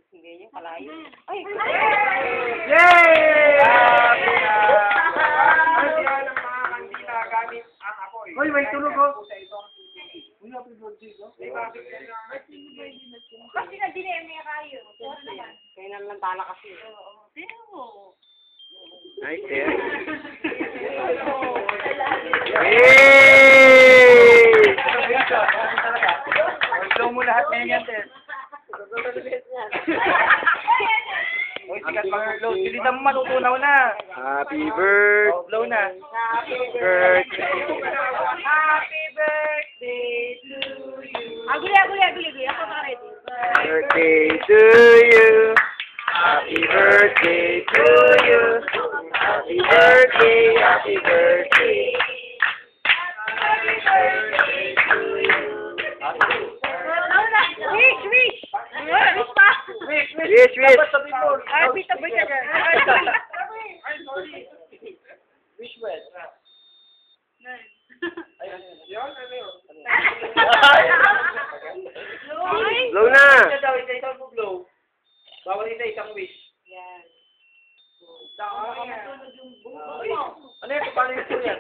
Hindi niya kalayo. Ay! Yay! Hoy, may tulog oh. Uy, happy birthday ko. Kasi na dineme niya kayo. Kaya naman tala kasi. Sino mo? Nice, yeah. Yay! Show mo lahat ngayon yan, Ted. Hoy, sikat mag-blow. Silitan mo matutunaw na. Happy birthday. Oh, blow na. Happy Birthday. Happy birthday to you. Aguli. Ako na ready. Birthday to you. Happy birthday to you. Happy birthday, happy birthday. Happy birthday to you. Wish! Wish pa! Wish, wish. Dapat sabi mo. Ay, pita ba siya dyan? Wish well. Blow na. Isa mo blow. Bawal isang wish. Yan. Ano yan? Paano yung yan?